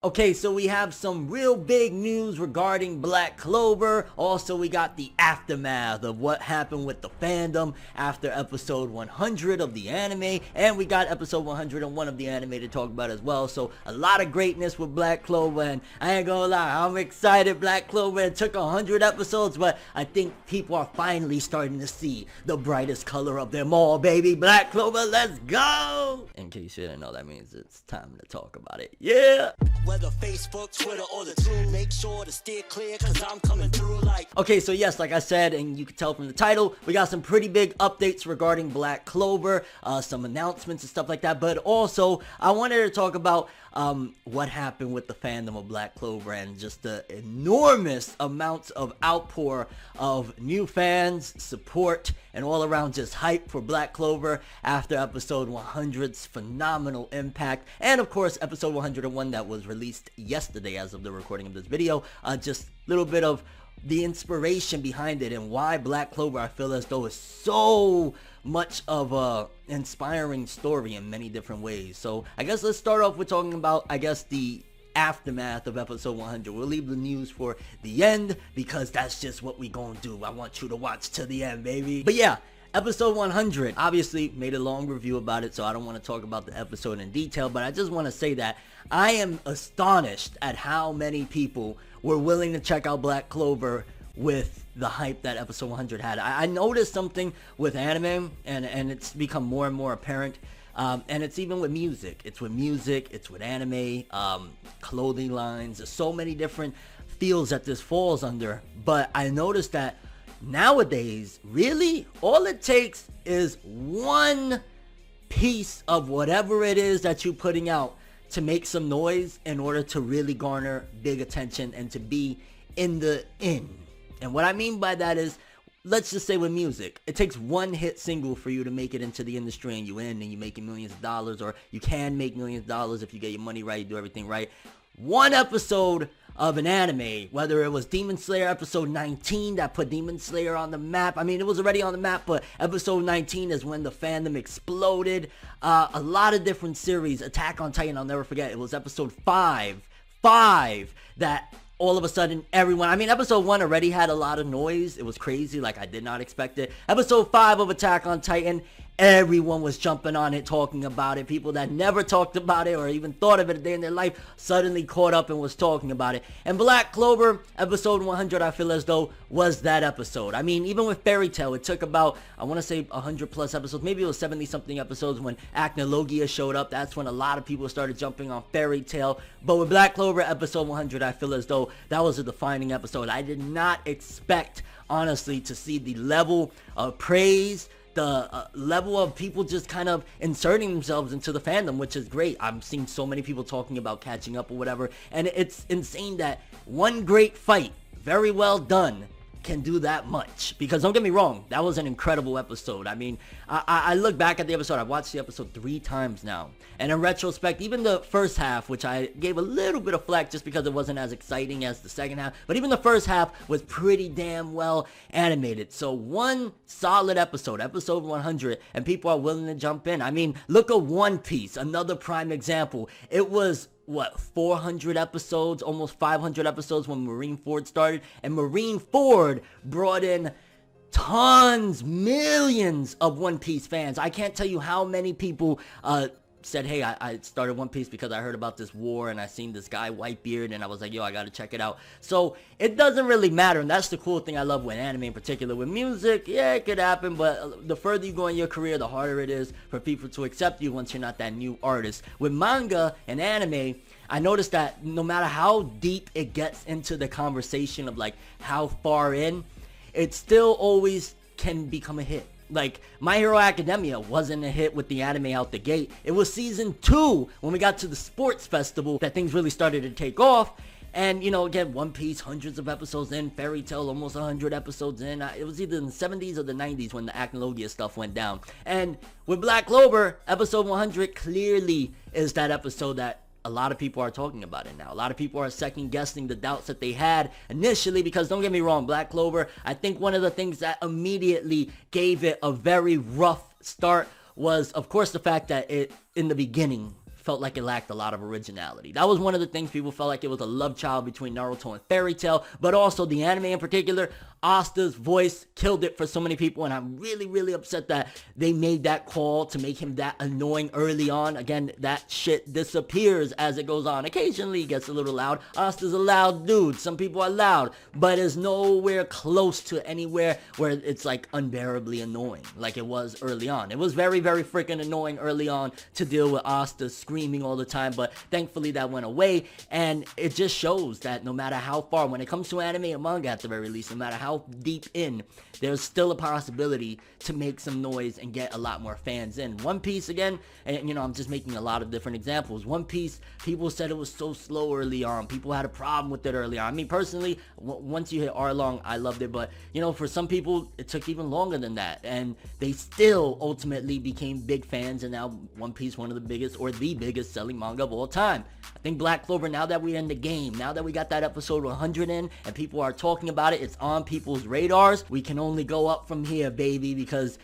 Okay, so we have some real big news regarding Black Clover. Also, we got the aftermath of what happened with the fandom after episode 100 of the anime. And we got episode 101 of the anime to talk about as well. So, a lot of greatness with Black Clover. And I ain't gonna lie, I'm excited. Black Clover, it took 100 episodes. But I think people are finally starting to see the brightest color of them all, baby. Black Clover, let's go! In case you didn't know, that means it's time to talk about it. Yeah! Whether Facebook, Twitter, or the two, make sure to steer clear, cause I'm coming through like... Okay, so yes, like I said, and you can tell from the title, we got some pretty big updates regarding Black Clover, some announcements and stuff like that, but also, I wanted to talk about what happened with the fandom of Black Clover and just the enormous amounts of outpour of new fans, support, and all around just hype for Black Clover after episode 100's phenomenal impact, and of course episode 101 that was released yesterday as of the recording of this video. Just a little bit of the inspiration behind it and why Black Clover I feel as though is so much of a inspiring story in many different ways. So I guess let's start off with talking about, I guess, the aftermath of episode 100. We'll leave the news for the end because that's just what we gonna do. I want you to watch to the end, baby. But yeah, episode 100, obviously made a long review about it, so I don't want to talk about the episode in detail, but I just want to say that I am astonished at how many people were willing to check out Black Clover with the hype that episode 100 had. I noticed something with anime, and it's become more and more apparent, and it's even with music. It's with music, it's with anime, clothing lines. There's so many different fields that this falls under, but I noticed that nowadays, really, all it takes is one piece of whatever it is that you're putting out to make some noise in order to really garner big attention and to be in the in. And what I mean by that is, let's just say with music, it takes one hit single for you to make it into the industry and you in and you're making millions of dollars, or you can make millions of dollars if you get your money right, you do everything right. One episode of an anime, whether it was Demon Slayer episode 19 that put Demon Slayer on the map. I mean, it was already on the map, but episode 19 is when the fandom exploded. A lot of different series. Attack on Titan, I'll never forget. It was episode 5 that all of a sudden everyone, I mean, episode 1 already had a lot of noise. It was crazy, like I did not expect it. Episode 5 of Attack on Titan, everyone was jumping on it, talking about it. People that never talked about it or even thought of it a day in their life suddenly caught up and was talking about it. And Black Clover, episode 100, I feel as though was that episode. I mean, even with Fairy Tail, it took about, I want to say 100 plus episodes. Maybe it was 70 something episodes when Acnologia showed up. That's when a lot of people started jumping on Fairy Tail. But with Black Clover, episode 100, I feel as though that was a defining episode. I did not expect, honestly, to see the level of praise, the level of people just kind of inserting themselves into the fandom, which is great. I'm seeing so many people talking about catching up or whatever, and it's insane that one great fight, very well done, can do that much. Because don't get me wrong, that was an incredible episode. I mean, I look back at the episode, I've watched the episode 3 times now, and in retrospect, even the first half, which I gave a little bit of flack just because it wasn't as exciting as the second half, but even the first half was pretty damn well animated. So one solid episode, episode 100, and people are willing to jump in. I mean, look at One Piece, another prime example. It was what, 400 episodes, almost 500 episodes when Marineford started, and Marineford brought in tons, millions of One Piece fans. I can't tell you how many people said, hey, I started One Piece because I heard about this war and I seen this guy Whitebeard and I was like, yo, I gotta check it out. So it doesn't really matter, and that's the cool thing I love with anime in particular. With music, yeah, it could happen, but the further you go in your career, the harder it is for people to accept you once you're not that new artist. With manga and anime, I noticed that no matter how deep it gets into the conversation of like how far in, it still always can become a hit. Like, My Hero Academia wasn't a hit with the anime out the gate. It was season 2, when we got to the sports festival, that things really started to take off. And, you know, again, One Piece, hundreds of episodes in. Fairy Tail, almost 100 episodes in. It was either in the 70s or the 90s when the Acnologia stuff went down. And with Black Clover, episode 100 clearly is that episode that a lot of people are talking about it now. A lot of people are second guessing the doubts that they had initially, because don't get me wrong, Black Clover, I think one of the things that immediately gave it a very rough start was, of course, the fact that it, in the beginning, felt like it lacked a lot of originality. That was one of the things people felt like it was a love child between Naruto and Fairy Tail, but also the anime in particular. Asta's voice killed it for so many people, and I'm really, really upset that they made that call to make him that annoying early on. Again, that shit disappears as it goes on. Occasionally he gets a little loud. Asta's a loud dude. Some people are loud, but it's nowhere close to anywhere where it's like unbearably annoying like it was early on. It was very, very freaking annoying early on to deal with Asta screaming all the time, but thankfully that went away, and it just shows that no matter how far, when it comes to anime and manga at the very least, no matter how deep in, there's still a possibility to make some noise and get a lot more fans in. One Piece, again, and you know, I'm just making a lot of different examples. One Piece, people said it was so slow early on. People had a problem with it early on. I mean, personally, once you hit Arlong, I loved it, but you know, for some people, it took even longer than that, and they still ultimately became big fans, and now One Piece, one of the biggest, or the biggest selling manga of all time. I think Black Clover, now that we're in the game, now that we got that episode 100 in, and people are talking about it, it's on people's radars, we can only go up from here, baby, because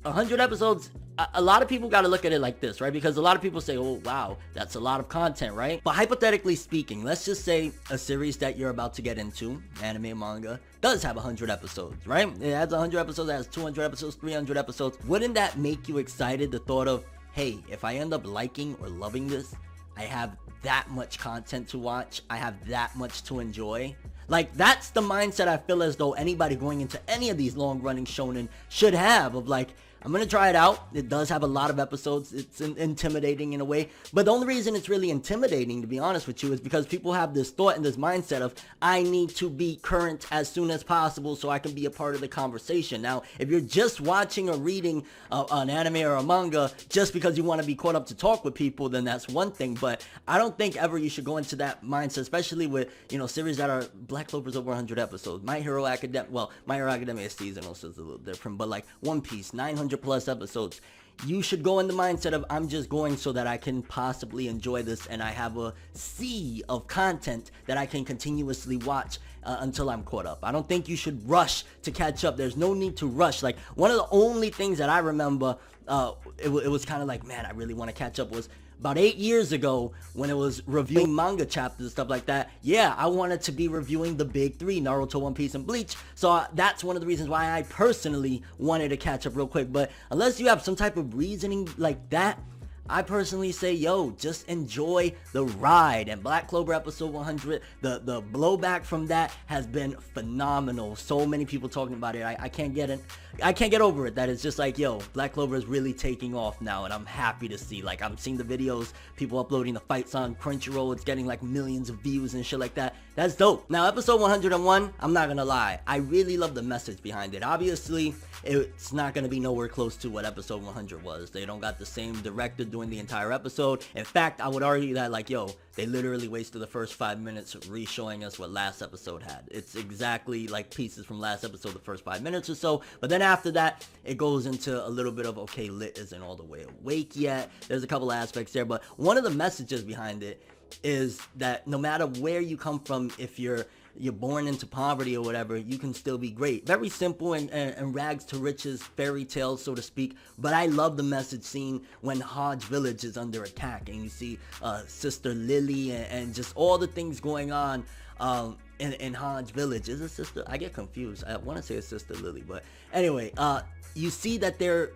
100 episodes, a lot of people got to look at it like this, right? Because a lot of people say, oh, wow, that's a lot of content, right? But hypothetically speaking, let's just say a series that you're about to get into, anime and manga, does have 100 episodes, right? It has 100 episodes, it has 200 episodes, 300 episodes. Wouldn't that make you excited, the thought of, hey, if I end up liking or loving this, I have that much content to watch, I have that much to enjoy? Like, that's the mindset I feel as though anybody going into any of these long-running shonen should have, of like, I'm gonna try it out. It does have a lot of episodes. It's intimidating in a way, but the only reason it's really intimidating, to be honest with you, is because people have this thought and this mindset of, I need to be current as soon as possible so I can be a part of the conversation. Now, if you're just watching or reading an anime or a manga just because you want to be caught up to talk with people, then that's one thing, but I don't think ever you should go into that mindset, especially with, you know, series that are, Black Clover's over 100 episodes, My Hero Academia, well, My Hero Academia is seasonal, so it's a little different, but like One Piece, 900 plus episodes. You should go in the mindset of, I'm just going so that I can possibly enjoy this, and I have a sea of content that I can continuously watch until I'm caught up. I don't think you should rush to catch up. There's no need to rush. Like, one of the only things that I remember, it was kind of like, man, I really want to catch up, was about 8 years ago when it was reviewing manga chapters and stuff like that. Yeah, I wanted to be reviewing the big three, Naruto, One Piece, and Bleach. So that's one of the reasons why I personally wanted to catch up real quick. But unless you have some type of reasoning like that, I personally say, yo, just enjoy the ride. And Black Clover episode 100, the blowback from that has been phenomenal. So many people talking about it. I can't get it. I can't get over it. That it's just like, yo, Black Clover is really taking off now, and I'm happy to see. Like, I'm seeing the videos, people uploading the fights on Crunchyroll. It's getting like millions of views and shit like that. That's dope. Now, episode 101, I'm not gonna lie, I really love the message behind it. Obviously, it's not gonna be nowhere close to what episode 100 was. They don't got the same director doing the entire episode. In fact, I would argue that, like, yo, they literally wasted the first 5 minutes re-showing us what last episode had. It's exactly like pieces from last episode, the first 5 minutes or so. But then after that, it goes into a little bit of, okay, Lit isn't all the way awake yet. There's a couple of aspects there, but one of the messages behind it is that no matter where you come from, if you're born into poverty or whatever, you can still be great. Very simple and rags to riches fairy tale, so to speak. But I love the message scene when Hodge Village is under attack, and you see Sister Lily and just all the things going on in Hodge Village. Is it Sister? I get confused. I want to say it's Sister Lily, but anyway, you see that they're,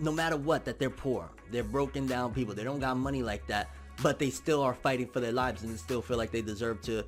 no matter what, that they're poor. They're broken down people. They don't got money like that, but they still are fighting for their lives and still feel like they deserve to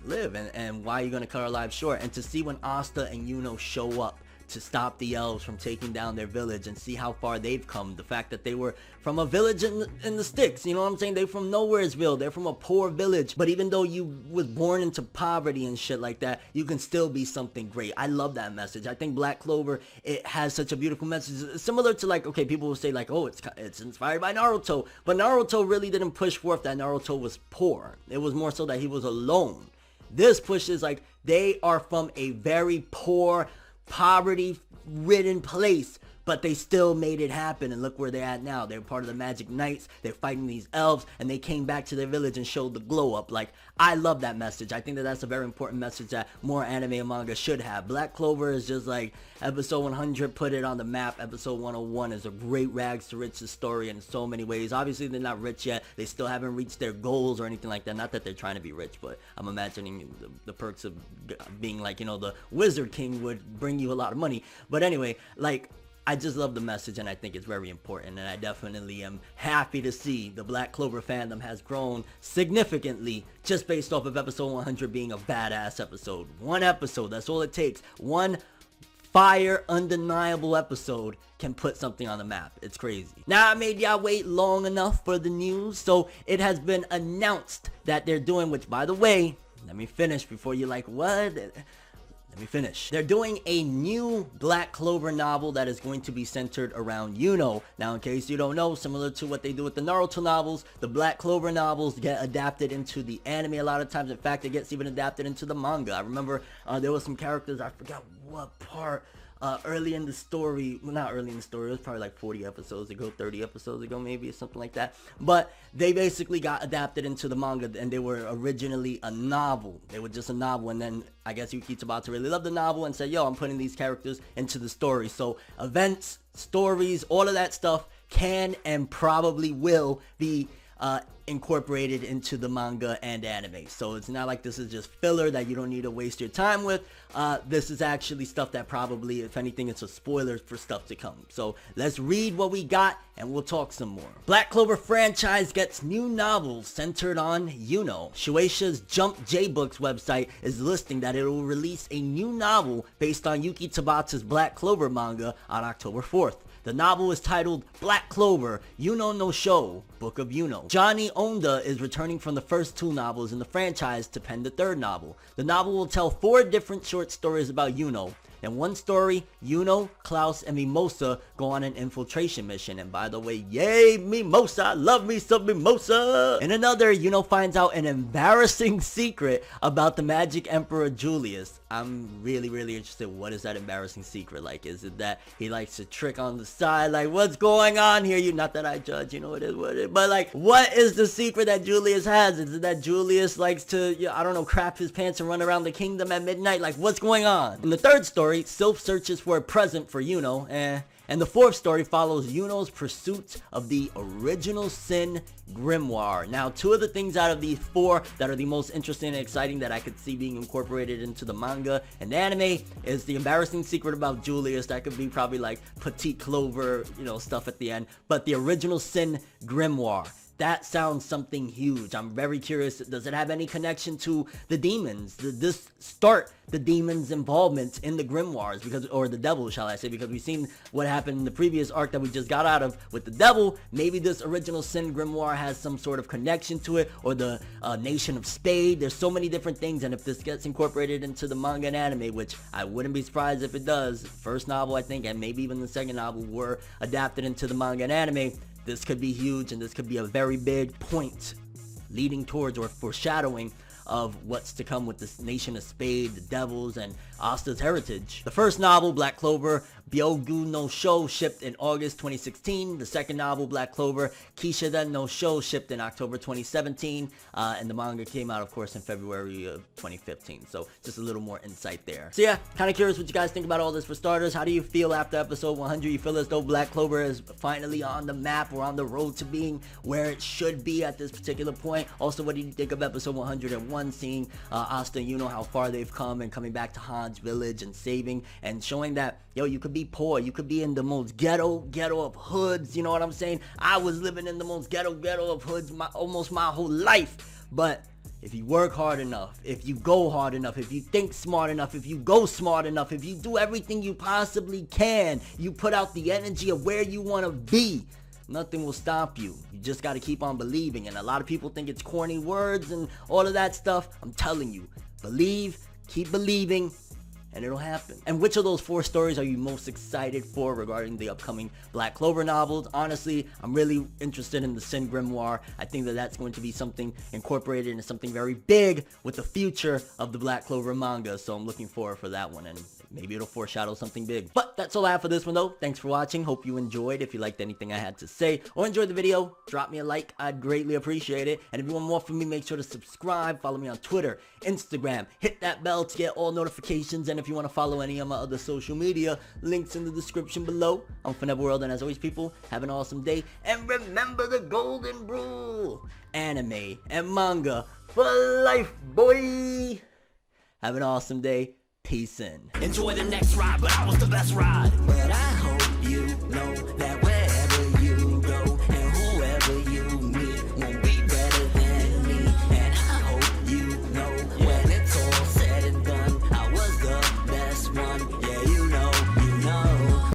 live. And why are you going to cut our lives short? And to see when Asta and Yuno show up to stop the elves from taking down their village and see how far they've come. The fact that they were from a village in the sticks, you know what I'm saying? They're from Nowheresville. They're from a poor village. But even though you was born into poverty and shit like that, you can still be something great. I love that message. I think Black Clover, it has such a beautiful message. Similar to, like, okay, people will say like, oh, it's inspired by Naruto. But Naruto really didn't push forth that Naruto was poor. It was more so that he was alone. This pushes like they are from a very poor, poverty-ridden place, but they still made it happen, and look where they're at now. They're part of the Magic Knights, they're fighting these elves, and they came back to their village and showed the glow up. Like, I love that message. I think that that's a very important message that more anime and manga should have. Black Clover is just like, episode 100 put it on the map. Episode 101 is a great rags to riches story in so many ways. Obviously, they're not rich yet. They still haven't reached their goals or anything like that. Not that they're trying to be rich, but I'm imagining the perks of being like, you know, the Wizard King would bring you a lot of money. But anyway, like, I just love the message, and I think it's very important, and I definitely am happy to see the Black Clover fandom has grown significantly just based off of episode 100 being a badass episode. One episode, that's all it takes. One fire, undeniable episode can put something on the map. It's crazy. Now, I made y'all wait long enough for the news, so it has been announced that they're doing, which, by the way, let me finish before you're like, what? Let me finish. They're doing a new Black Clover novel that is going to be centered around Yuno. Now, in case you don't know, similar to what they do with the Naruto novels, the Black Clover novels get adapted into the anime a lot of times. In fact, it gets even adapted into the manga. I remember there was some characters, I forgot what part, early in the story, well, not early in the story, it was probably like 40 episodes ago, 30 episodes ago maybe, or something like that, but they basically got adapted into the manga, and they were originally a novel. They were just a novel, and then I guess Yuki Tabata really loved the novel and said, yo, I'm putting these characters into the story. So events, stories, all of that stuff can and probably will be incorporated into the manga and anime. So it's not like this is just filler that you don't need to waste your time with. This is actually stuff that probably, if anything, it's a spoiler for stuff to come. So let's read what we got and we'll talk some more. Black Clover franchise gets new novels centered on Yuno. Shueisha's Jump J-Books website is listing that it will release a new novel based on Yuki Tabata's Black Clover manga on October 4th. The novel is titled Black Clover, Yuno no Sho, Book of Yuno. Johnny Onda is returning from the first two novels in the franchise to pen the third novel. The novel will tell 4 different short stories about Yuno. In one story, Yuno, Klaus, and Mimosa go on an infiltration mission. And by the way, yay, Mimosa! I love me some Mimosa! In another, Yuno finds out an embarrassing secret about the Magic Emperor Julius. I'm really interested. What is that embarrassing secret? Like, is it that he likes to trick on the side? Like, what's going on here? Not that I judge, you know, it is what it is. But like, what is the secret that Julius has? Is it that Julius likes to, I don't know, crap his pants and run around the kingdom at midnight? Like, what's going on? In the third story, Sylph searches for a present for Yuno, and the fourth story follows Yuno's pursuit of the original Sin Grimoire. Now, 2 of the things out of these 4 that are the most interesting and exciting that I could see being incorporated into the manga and anime is the embarrassing secret about Julius. That could be probably like Petite Clover, you know, stuff at the end. But the original Sin Grimoire. That sounds something huge. I'm very curious. Does it have any connection to the demons? Did this start the demons' involvement in the grimoires? Because, or the devil, shall I say? Because we've seen what happened in the previous arc that we just got out of with the devil. Maybe this original Sin Grimoire has some sort of connection to it, or the Nation of Spade. There's so many different things, and if this gets incorporated into the manga and anime, which I wouldn't be surprised if it does, first novel, I think, and maybe even the second novel were adapted into the manga and anime, this could be huge, and this could be a very big point leading towards or foreshadowing of what's to come with this Nation of Spade, the Devils, and Asta's heritage. The first novel, Black Clover, Byogu no Sho, shipped in August 2016. The second novel, Black Clover, Kishida no Sho, shipped in October 2017. And the manga came out, of course, in February of 2015. So just a little more insight there. So yeah, kind of curious what you guys think about all this. For starters, how do you feel after episode 100? You feel as though Black Clover is finally on the map or on the road to being where it should be at this particular point? Also, what do you think of episode 101, seeing Asta and Yuno, how far they've come, and coming back to Han's village and saving and showing that, yo, you could be poor, you could be in the most ghetto of hoods, you know what I'm saying? I was living in the most ghetto of hoods almost my whole life, but if you work hard enough, if you go hard enough, if you think smart enough, if you go smart enough, if you do everything you possibly can, you put out the energy of where you want to be, nothing will stop you. You just got to keep on believing. And a lot of people think it's corny words and all of that stuff. I'm telling you, believe, keep believing, and it'll happen. And which of those 4 stories are you most excited for regarding the upcoming Black Clover novels? Honestly, I'm really interested in the Sin Grimoire. I think that that's going to be something incorporated into something very big with the future of the Black Clover manga. So I'm looking forward for that one. And maybe it'll foreshadow something big. But that's all I have for this one though. Thanks for watching. Hope you enjoyed. If you liked anything I had to say or enjoyed the video, drop me a like. I'd greatly appreciate it. And if you want more from me, make sure to subscribe. Follow me on Twitter, Instagram. Hit that bell to get all notifications. And if you want to follow any of my other social media, links in the description below. I'm ForneverWorld, and as always, people, have an awesome day. And remember the golden rule: anime and manga for life, boy. Have an awesome day. Peace in. Enjoy the next ride, but I was the best ride. But I hope you know that when